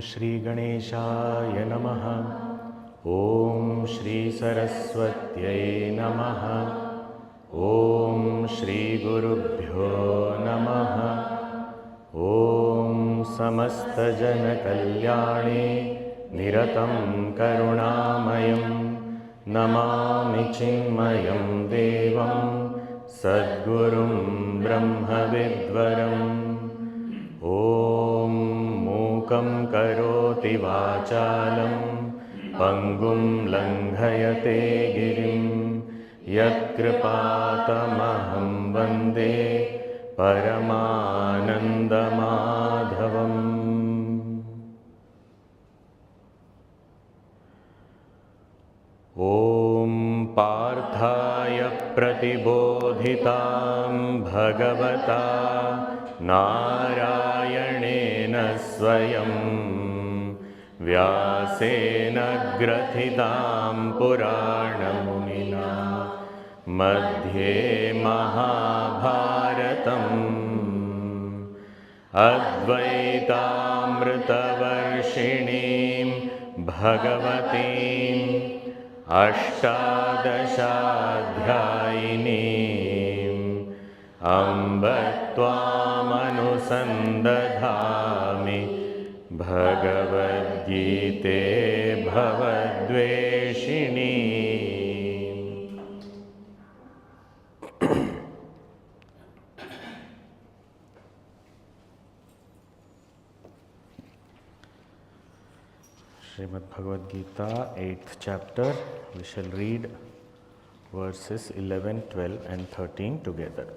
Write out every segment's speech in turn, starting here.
Shri Ganeshaya Namaha. Om Shri Saraswatyai Namaha. Om Shri Gurubhyo Namaha. Om Samasta Jana Kalyane Niratam Karunamayam Namami Chinmayam Devam Sadgurum Brahma Vidvaram. Om Mukam Karoti Vachalam Pangum Langhayate Girim Yat Kripatamaham Vande Paramananda Madhavam. Om Parthaya Pratibodhitam Bhagavata Narayanena Swayam Vyasena Grathitam Puranamuna Madhye Mahabharatam Advaitamritavarshinim Bhagavatim Ashtadashadhyayinim Amba Tvamanusandathami Bhagavad Gita Bhavadveshini. Srimad Bhagavad Gita, 8th chapter. We shall read verses 11, 12 and 13 together.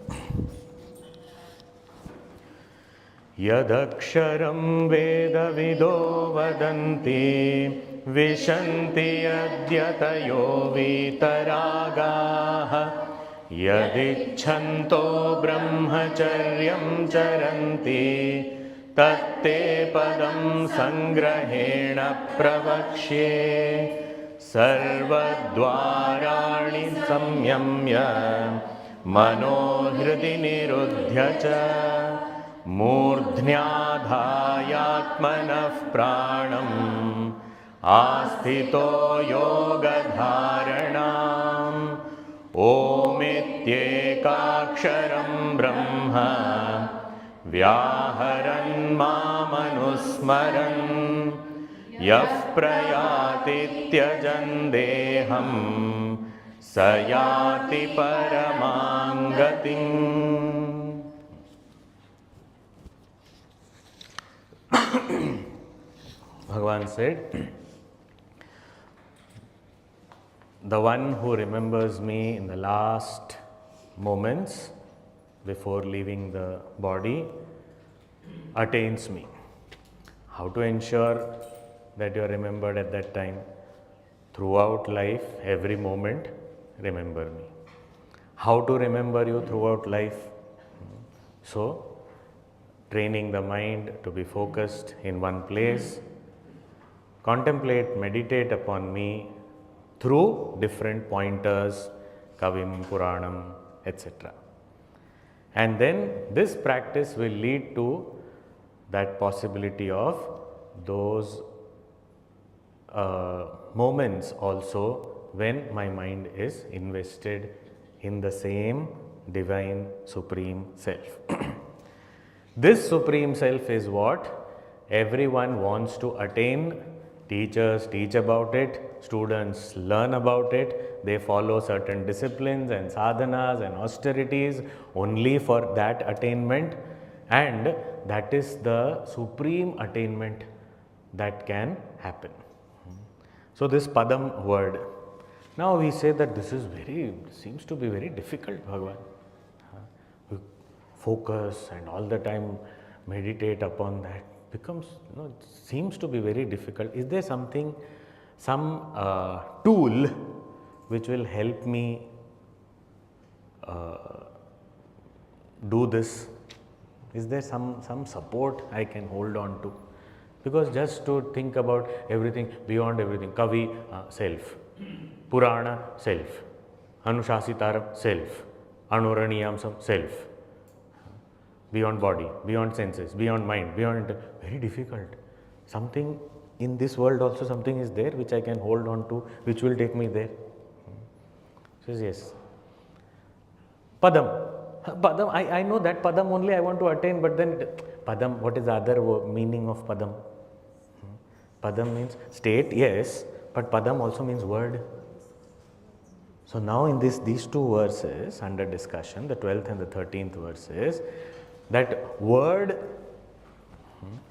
Yadaksharam Vedavido Vadanti Vishanti Adyatayo Vitaragaha Yadichanto Brahmacharyam Charanti Tatte Padam Sangrahena Pravakshye Sarvadvarani Samyamya Manohridi Niruddhya Cha Murdhnyadhayatmanah Pranam Asthito Yogadharanam Om Ityekaksharam Brahma Vyaharan Mamanusmaran Yaf Prayati Tyajan Deham Sayati Paramangatim. Bhagavan said, the one who remembers me in the last moments before leaving the body attains me. How to ensure that you are remembered at that time? Throughout life, every moment, remember me. How to remember you throughout life? So, training the mind to be focused in one place, contemplate, meditate upon me through different pointers, Kavim, Puranam, etc. And then this practice will lead to that possibility of those moments also when my mind is invested in the same divine supreme self. This supreme self is what everyone wants to attain. Teachers teach about it, students learn about it, they follow certain disciplines and sadhanas and austerities only for that attainment, and that is the supreme attainment that can happen. So this Padam word, now we say that this is seems to be very difficult, Bhagavan. We focus and all the time meditate upon that. Becomes, it seems to be very difficult. Is there some tool which will help me do this? Is there some support I can hold on to? Because just to think about everything, beyond everything, Kavi, self, Purana, self, Anushasitaram, self, Anuraniyamsam, self. Beyond body, beyond senses, beyond mind, beyond, very difficult. Something in this world also, something is there which I can hold on to, which will take me there. Says yes. Padam. Padam, I know that Padam only I want to attain, but then Padam, what is the other meaning of Padam? Padam means state, yes, but Padam also means word. So now in these two verses under discussion, the 12th and the 13th verses, that word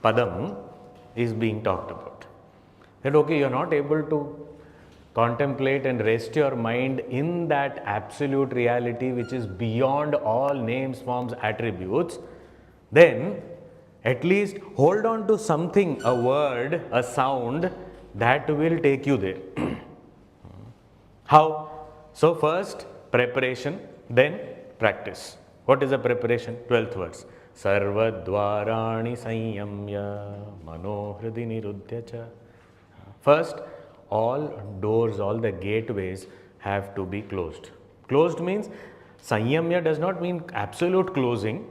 Padam is being talked about. That okay, you are not able to contemplate and rest your mind in that absolute reality which is beyond all names, forms, attributes, then at least hold on to something, a word, a sound that will take you there. How? So first preparation, then practice. What is the preparation? 12th verse. Sarva dvarani sanyamya mano hridi niruddhya cha. First, all doors, all the gateways have to be closed. Closed means, sanyamya does not mean absolute closing,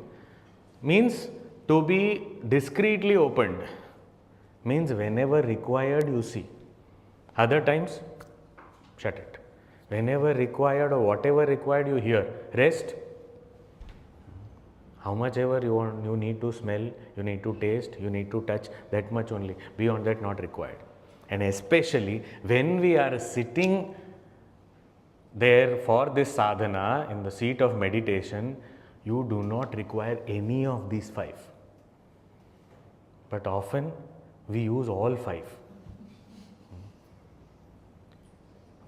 means to be discreetly opened. Means whenever required you see. Other times, shut it. Whenever required or whatever required you hear. Rest. How much ever you want, you need to smell, you need to taste, you need to touch, that much only. Beyond that, not required. And especially when we are sitting there for this sadhana in the seat of meditation, you do not require any of these 5. But often we use all 5.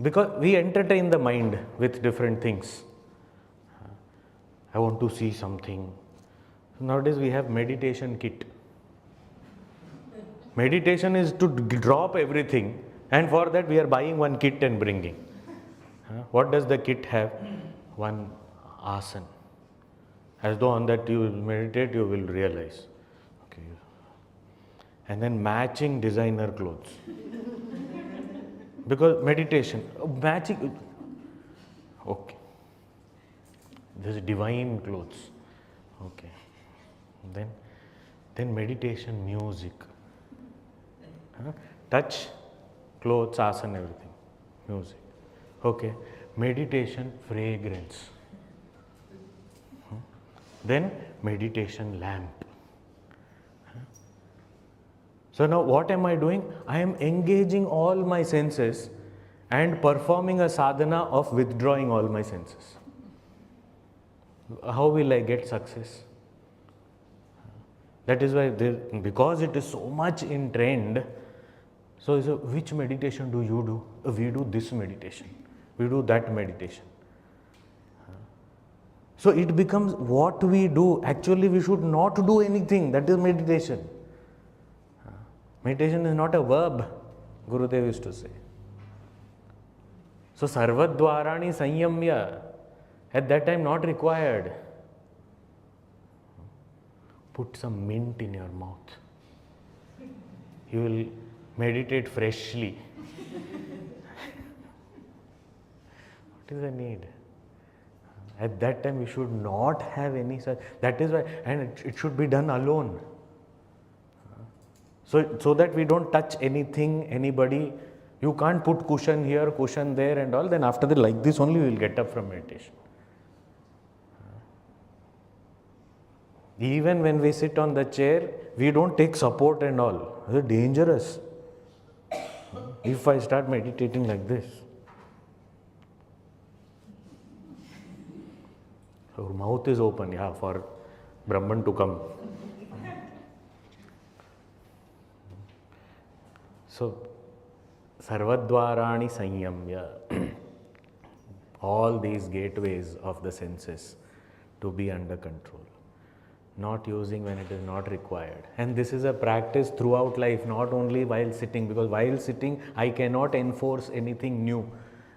Because we entertain the mind with different things. I want to see something. Nowadays we have meditation kit. Meditation is to drop everything, and for that we are buying one kit and bringing. What does the kit have? One asana. As though on that you will meditate, you will realize. Okay. And then matching designer clothes. Because meditation, matching, okay. There's divine clothes. Okay. Then meditation music. Touch, clothes, asana, everything. Music. Okay. Meditation fragrance. Then meditation lamp. So now what am I doing? I am engaging all my senses and performing a sadhana of withdrawing all my senses. How will I get success? That is why, because it is so much in trend, so which meditation do you do? We do this meditation. We do that meditation. So it becomes what we do. Actually, we should not do anything. That is meditation. Meditation is not a verb, Gurudev used to say. So, sarvadvarani sanyamya, at that time not required. Put some mint in your mouth. You will meditate freshly. What is the need? At that time, we should not have any such. That is why, and it should be done alone. So that we don't touch anything, anybody. You can't put cushion here, cushion there and all. Then after that, like this only, we will get up from meditation. Even when we sit on the chair, we don't take support and all. It's dangerous. If I start meditating like this. So mouth is open, yeah, for Brahman to come. So, sarvadvarani sanyamya, all these gateways of the senses to be under control, not using when it is not required. And this is a practice throughout life, not only while sitting, because while sitting, I cannot enforce anything new.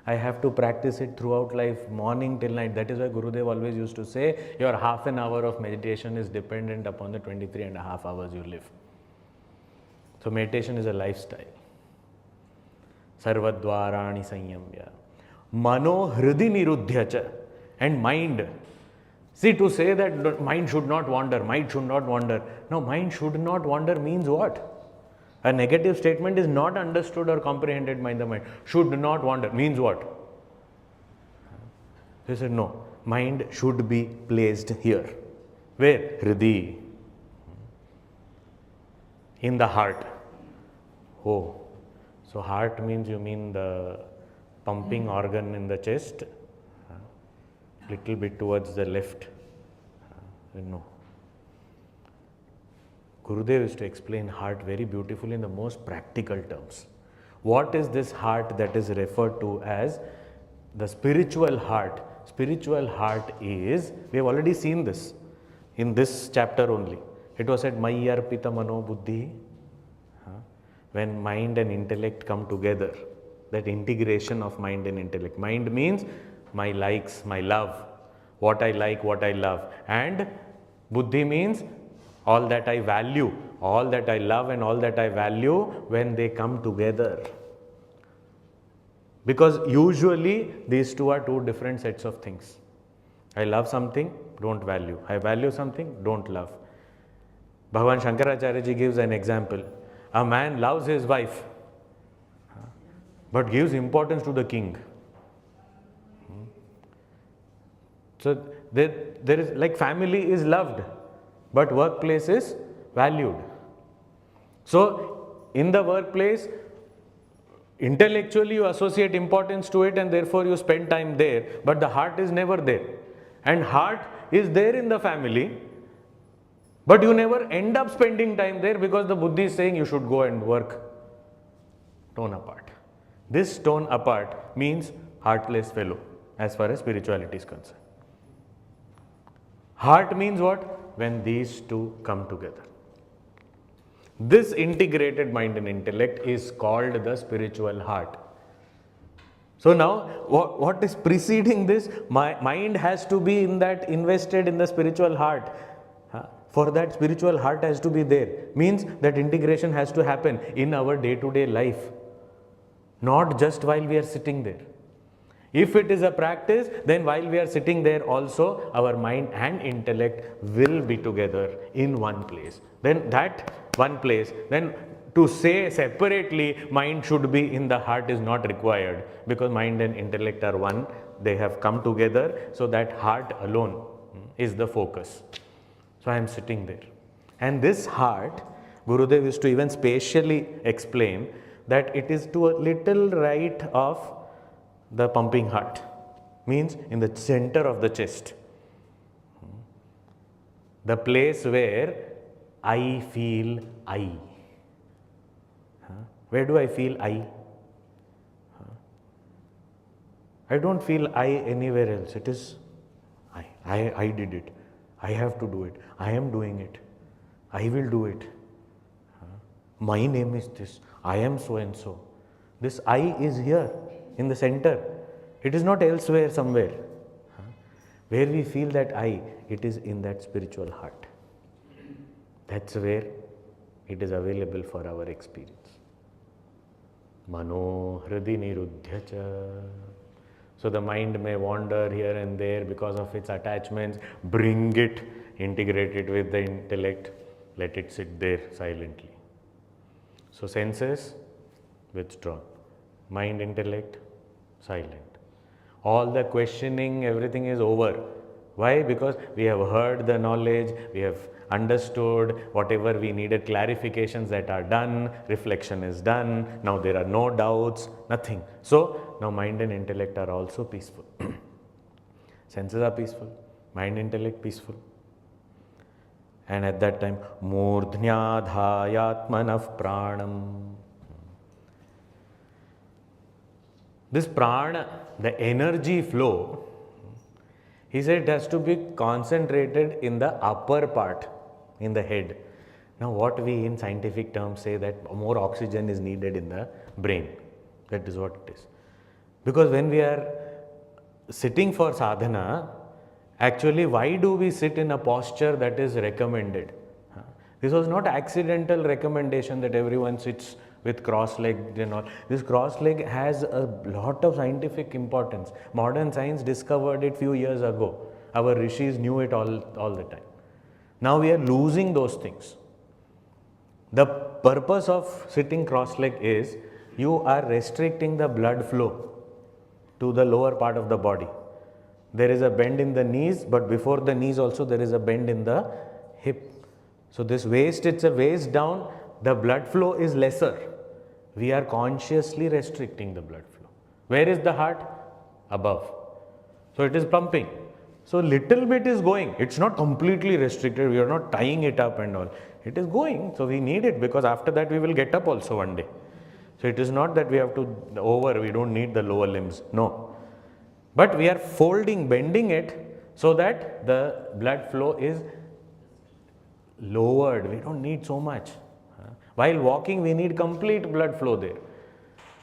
I have to practice it throughout life, morning till night. That is why Gurudev always used to say, your half an hour of meditation is dependent upon the 23.5 hours you live. So meditation is a lifestyle. Sarvadvarani sanyamya. Mano hridi niruddhya cha. And mind. See, to say that mind should not wander, mind should not wander. No, mind should not wander means what? A negative statement is not understood or comprehended by the mind. Should not wander means what? He said, no, mind should be placed here. Where? Hridi. In the heart. Oh, so heart means you mean the pumping organ in the chest? Little bit towards the left. No. Gurudev used to explain heart very beautifully in the most practical terms. What is this heart that is referred to as the spiritual heart? Spiritual heart is, we have already seen this in this chapter only. It was said, Mayyarpita Mano Buddhi. When mind and intellect come together, that integration of mind and intellect. Mind means my likes, my love, what I like, what I love. And Buddhi means all that I value, all that I love and all that I value when they come together. Because usually these two are two different sets of things. I love something, don't value. I value something, don't love. Bhagavan Shankaracharya ji gives an example. A man loves his wife, but gives importance to the king. So there is, like, family is loved, but workplace is valued. So in the workplace, intellectually you associate importance to it and therefore you spend time there, but the heart is never there. And heart is there in the family, but you never end up spending time there because the Buddhi is saying you should go and work. Tone apart. This tone apart means heartless fellow as far as spirituality is concerned. Heart means what? When these two come together. This integrated mind and intellect is called the spiritual heart. So now, what is preceding this? My mind has to be in that, invested in the spiritual heart. For that, spiritual heart has to be there. Means that integration has to happen in our day-to-day life. Not just while we are sitting there. If it is a practice, then while we are sitting there also, our mind and intellect will be together in one place. Then that one place, then to say separately mind should be in the heart is not required, because mind and intellect are one. They have come together, so that heart alone is the focus. So I am sitting there. And this heart, Gurudev used to even spatially explain that it is to a little right of the pumping heart. Means in the center of the chest. The place where I feel I. Where do I feel I? I don't feel I anywhere else. It is I did it. I have to do it. I am doing it. I will do it. My name is this. I am so and so. This I is here in the center. It is not elsewhere somewhere. Where we feel that I, it is in that spiritual heart. That's where it is available for our experience. Mano hridi niruddhya. So the mind may wander here and there because of its attachments. Bring it, integrate it with the intellect, let it sit there silently. So senses withdrawn, mind, intellect silent. All the questioning, everything is over. Why? Because we have heard the knowledge, we have understood whatever we needed, clarifications that are done, reflection is done, now there are no doubts, nothing. So now mind and intellect are also peaceful. Senses are peaceful, mind, intellect peaceful. And at that time, murdhnyadhayatmanav pranam. This prana, the energy flow, he said it has to be concentrated in the upper part, in the head. Now what we in scientific terms say that more oxygen is needed in the brain. That is what it is. Because when we are sitting for sadhana, actually why do we sit in a posture that is recommended? This was not accidental recommendation that everyone sits with cross-legged and all. This cross-leg has a lot of scientific importance. Modern science discovered it few years ago. Our rishis knew it all the time. Now we are losing those things. The purpose of sitting cross-legged is you are restricting the blood flow to the lower part of the body. There is a bend in the knees, but before the knees also there is a bend in the hip. So this waist, it's a waist down, the blood flow is lesser. We are consciously restricting the blood flow. Where is the heart? Above. So it is pumping. So little bit is going. It's not completely restricted. We are not tying it up and all. It is going. So we need it because after that we will get up also one day. So it is not that we have to we don't need the lower limbs. No. But we are folding, bending it so that the blood flow is lowered. We don't need so much. While walking, we need complete blood flow there.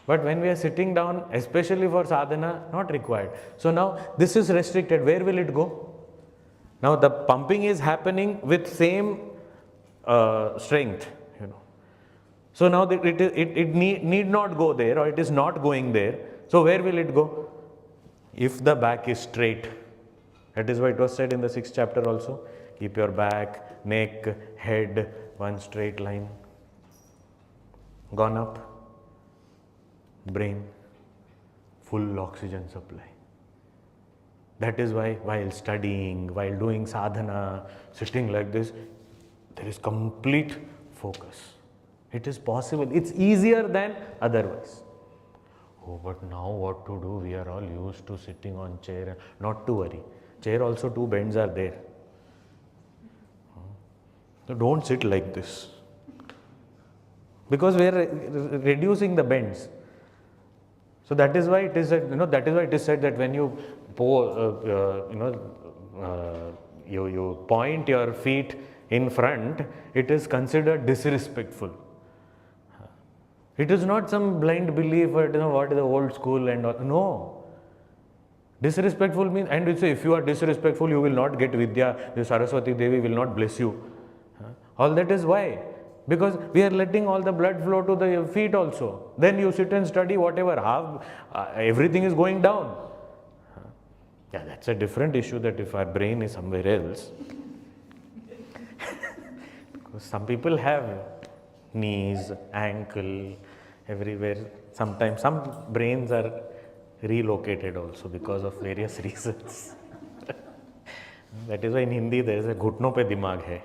But when we are sitting down, especially for sadhana, not required. So now this is restricted. Where will it go? Now the pumping is happening with same strength. So now it need not go there, or it is not going there. So where will it go? If the back is straight. That is why it was said in the 6th chapter also. Keep your back, neck, head, one straight line. Gone up. Brain, full oxygen supply. That is why while studying, while doing sadhana, sitting like this, there is complete focus. It is possible. It's easier than otherwise. Oh, but now what to do? We are all used to sitting on chair. Not to worry. Chair also 2 bends are there. So don't sit like this. Because we are reducing the bends. So that is why it is said, that is why it is said that when you you point your feet in front, it is considered disrespectful. It is not some blind belief or what is the old school and all. No. Disrespectful means, and we say if you are disrespectful, you will not get Vidya, the Saraswati Devi will not bless you. All that is why. Because we are letting all the blood flow to the feet also. Then you sit and study whatever, everything is going down. Yeah, that's a different issue, that if our brain is somewhere else. Because some people have knees, ankle, everywhere. Sometimes some brains are relocated also because of various reasons. That is why in Hindi there is a ghutno pe dimag hai.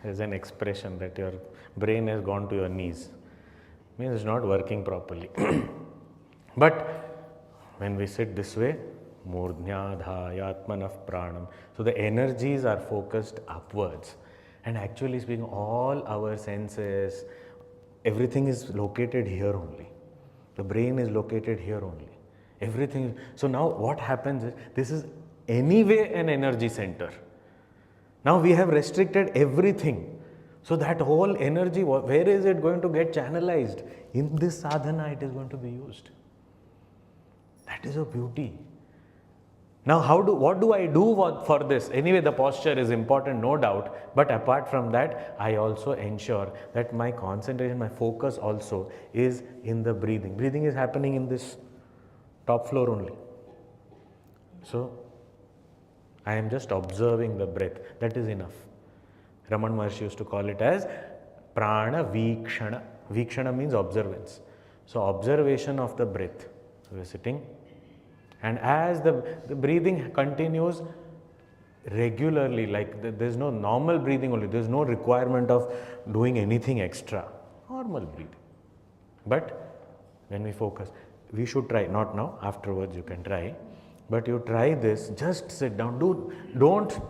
There is an expression that your brain has gone to your knees. Means it's not working properly. But when we sit this way, murdhyadhayatmanah pranam. So the energies are focused upwards. And actually speaking, all our senses, everything is located here only. The brain is located here only. Everything. So now what happens is, this is anyway an energy center. Now we have restricted everything. So that whole energy, where is it going to get channelized? In this sadhana it is going to be used. That is a beauty. Now what do I do for this? Anyway, the posture is important, no doubt. But apart from that, I also ensure that my concentration, my focus also is in the breathing. Breathing is happening in this top floor only. So I am just observing the breath. That is enough. Raman Maharshi used to call it as prana vikshana. Vikshana means observance. So observation of the breath. So we are sitting, and as the breathing continues regularly, like there is no normal breathing only. There is no requirement of doing anything extra. Normal breathing. But when we focus, we should try. Not now. Afterwards you can try. But you try this, just sit down. Don't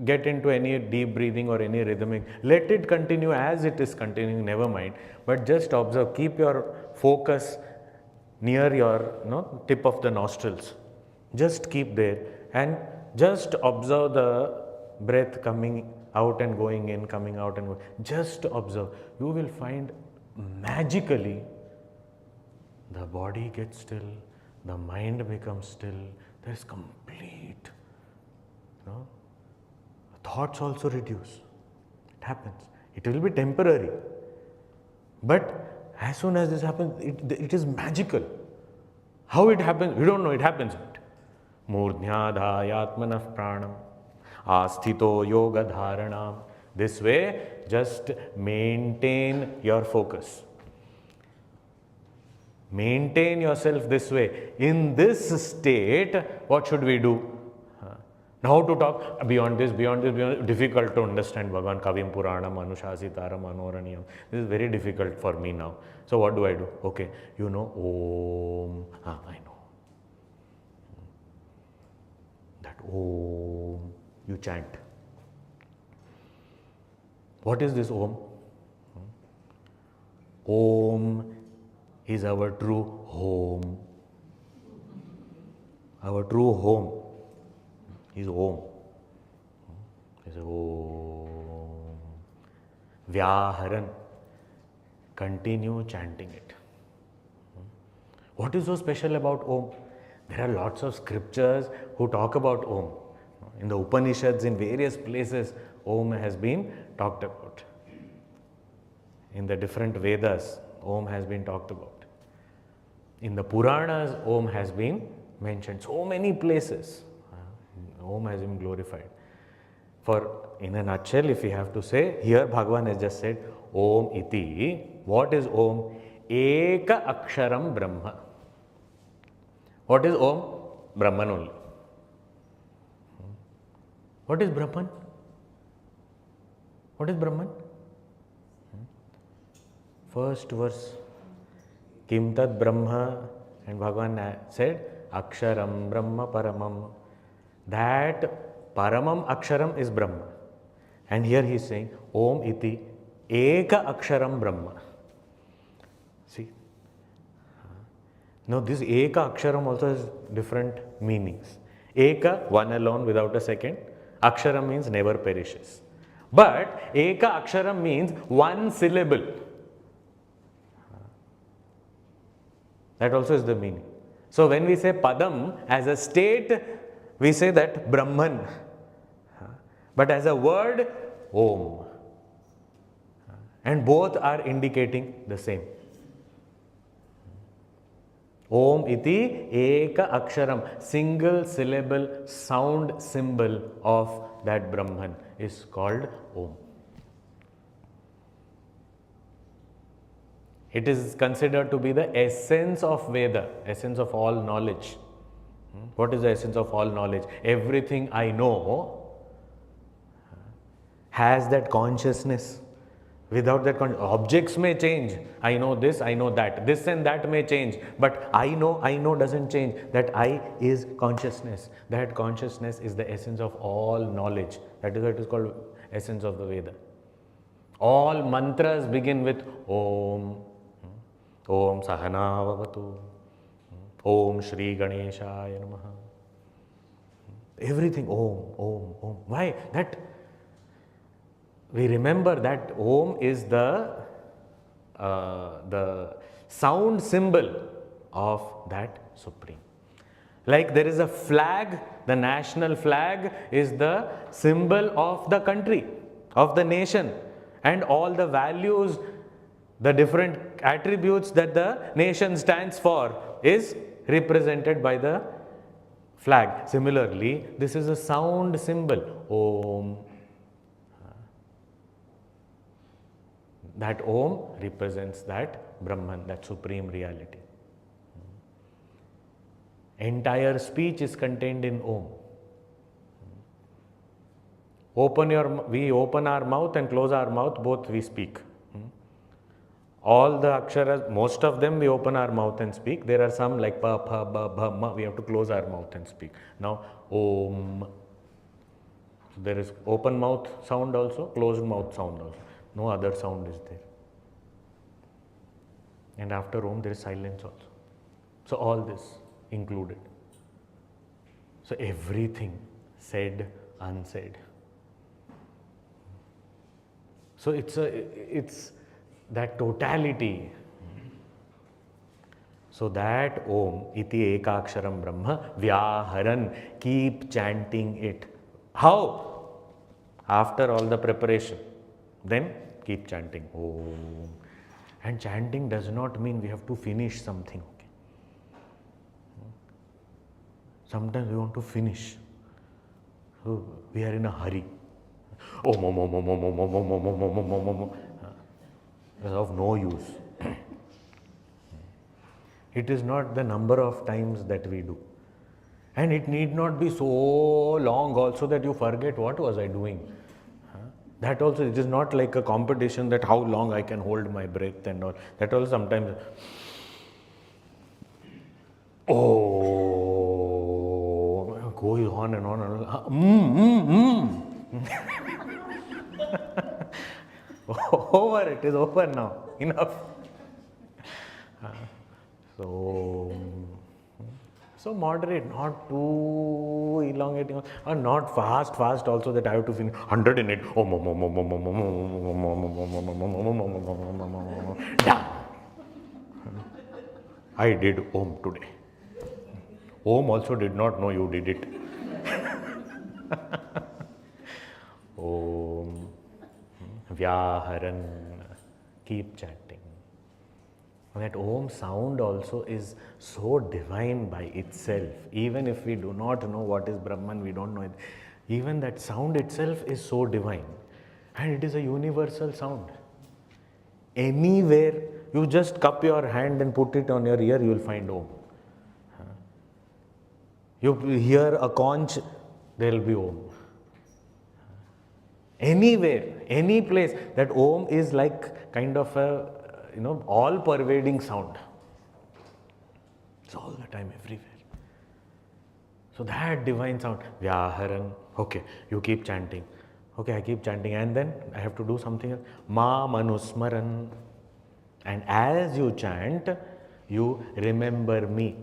get into any deep breathing or any rhythmic. Let it continue as it is continuing, never mind. But just observe, keep your focus near your tip of the nostrils. Just keep there and just observe the breath coming out and going in, coming out and going. Just observe. You will find magically the body gets still, the mind becomes still. There is complete, thoughts also reduce. It happens. It will be temporary. But as soon as this happens, it is magical. How it happens, we don't know, it happens. Murdhyadhayatmanah pranam, asthito yoga dharanam. This way, just maintain your focus. Maintain yourself this way. In this state, what should we do? Now to talk beyond this, difficult to understand Bhagavan Kavim Puranam, Anushasitaram, Anoraniyam. This is very difficult for me now. So what do I do? Okay, you know, Om. I know. That Om, you chant. What is this Om? Om is our true home. Our true home is Om. Is Om. Vyaharan. Continue chanting it. What is so special about Om? There are lots of scriptures who talk about Om. In the Upanishads, in various places, Om has been talked about. In the different Vedas, Om has been talked about. In the Puranas, Om has been mentioned. So many places, Om has been glorified. For, in a nutshell, if we have to say, here Bhagavan has just said, Om iti. What is Om? Eka aksharam Brahma. What is Om? Brahman only. What is Brahman? What is Brahman? First verse. Kim tad Brahma, and Bhagavan said, Aksharam Brahma Paramam. That Paramam Aksharam is Brahma. And here he is saying, Om iti Eka Aksharam Brahma. See? Now this Eka Aksharam also has different meanings. Eka, one alone without a second. Aksharam means never perishes. But Eka Aksharam means one syllable. That also is the meaning. So when we say Padam as a state, we say that Brahman. But as a word, Om. And both are indicating the same. Om iti eka aksharam, single syllable sound symbol of that Brahman is called Om. It is considered to be the essence of Veda, essence of all knowledge. What is the essence of all knowledge? Everything I know has that consciousness. Without that, objects may change. I know this, I know that. This and that may change. But I know doesn't change. That I is consciousness. That consciousness is the essence of all knowledge. That is what is called essence of the Veda. All mantras begin with Om. Om Sahana Vavatu. Om Shri Ganeshaya Namaha. Everything Om, Om, Om. Why? That we remember that Om is the sound symbol of that Supreme. Like there is a flag, the national flag is the symbol of the country, of the nation, and all the values, the different attributes that the nation stands for is represented by the flag. Similarly, this is a sound symbol, Om. That Om represents that Brahman, that supreme reality. Entire speech is contained in Om. We open our mouth and close our mouth, both we speak. All the aksharas, most of them we open our mouth and speak. There are some like pa, pa, ba, ba, ma, we have to close our mouth and speak. Now, Om. There is open mouth sound also, closed mouth sound also. No other sound is there. And after Om, there is silence also. So all this included. So everything said, unsaid. So it's that totality. So that Om iti ekaksharam Brahma vyaharan, keep chanting it. How? After all the preparation. Then keep chanting Om. And chanting does not mean we have to finish something. Okay? Sometimes we want to finish. So we are in a hurry. Om, om, om, om, om, om, om, om, om, om, om, om, om, om. Is of no use. It is not the number of times that we do. And it need not be so long also that you forget what was I doing. That also, it is not like a competition that how long I can hold my breath and all. That also sometimes, oh, goes on and on and on. Over, it is over now. Enough. So moderate, not too elongating, or not fast also that I have to finish 100 in it. Done. I did Om today. Om also did not know you did it. Om Vyaharan. Keep chanting. That Om sound also is so divine by itself. Even if we do not know what is Brahman, we don't know it. Even that sound itself is so divine. And it is a universal sound. Anywhere, you just cup your hand and put it on your ear, you will find Om. You hear a conch, there will be Om. Anywhere, any place, that Om is like kind of a all-pervading sound. It's all the time, everywhere. So that divine sound, Vyaharan, okay, you keep chanting. Okay, I keep chanting, and then I have to do something else. Ma Manusmaran. And as you chant, you remember me.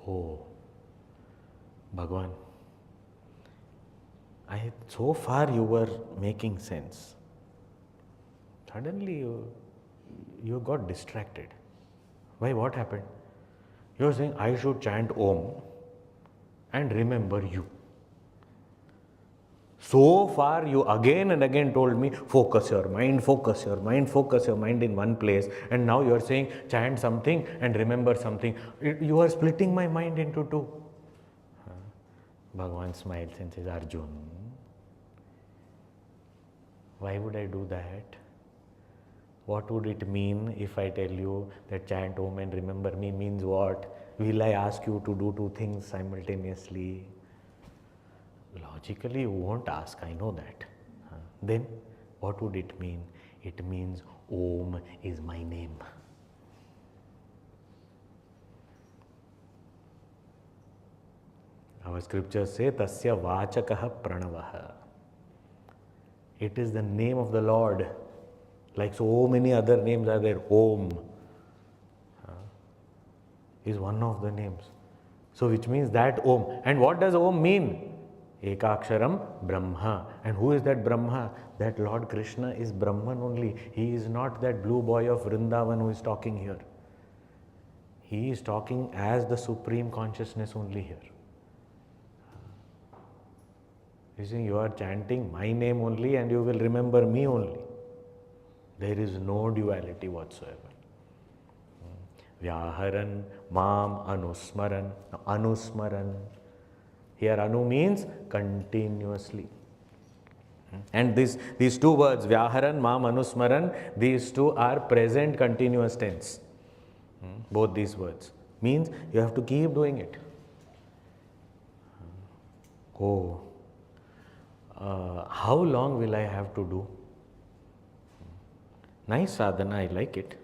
Oh, Bhagavan, so far you were making sense. Suddenly you got distracted. Why? What happened? You were saying I should chant Om and remember you. So far you again and again told me focus your mind in one place, and now you are saying chant something and remember something. You are splitting my mind into two. Bhagavan smiles and says, Arjun, why would I do that? What would it mean if I tell you that chant Om and remember me means what? Will I ask you to do two things simultaneously? Logically, you won't ask, I know that. Then, what would it mean? It means Om is my name. Our scriptures say, Tasya Vachakaha Pranavaha. It is the name of the Lord. Like so many other names are there, Om is one of the names. So which means that Om. And what does Om mean? Ekaksharam Brahma. And who is that Brahma? That Lord Krishna is Brahman only. He is not that blue boy of Vrindavan who is talking here. He is talking as the Supreme Consciousness only here. You see, you are chanting my name only and you will remember me only. There is no duality whatsoever. Vyaharan, Mam, Anusmaran. Now, Anusmaran. Here Anu means continuously. And these two words, Vyaharan, Mam, Anusmaran, these two are present continuous tense. Both these words. Means you have to keep doing it. Oh, how long will I have to do? Nice sadhana, I like it.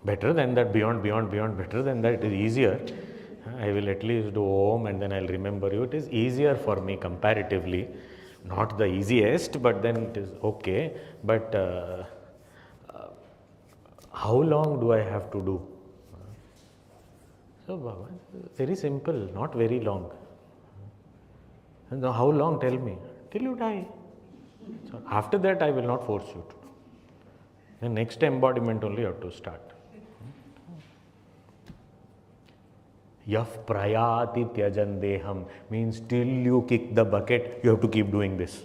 Better than that, beyond, better than that, it is easier. I will at least do Om and then I'll remember you. It is easier for me comparatively. Not the easiest, but then it is okay. But how long do I have to do? So, Bhagavan, very simple, not very long. And how long? Tell me. Till you die. So after that, I will not force you to do. The next embodiment only you have to start. Yaf prayati tyajan deham means till you kick the bucket, you have to keep doing this.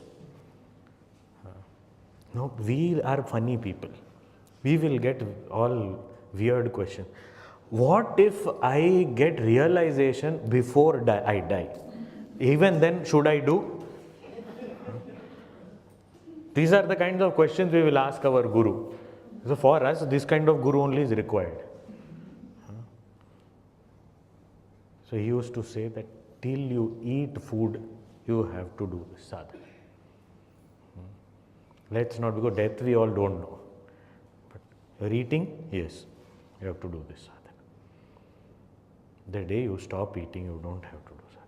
No, we are funny people. We will get all weird questions. What if I get realization before I die? Even then, should I do? These are the kinds of questions we will ask our Guru. So for us, this kind of Guru only is required. So he used to say that till you eat food, you have to do this sadhana. Let's not, because death we all don't know. But you're eating, yes, you have to do this sadhana. The day you stop eating, you don't have to do sadhana.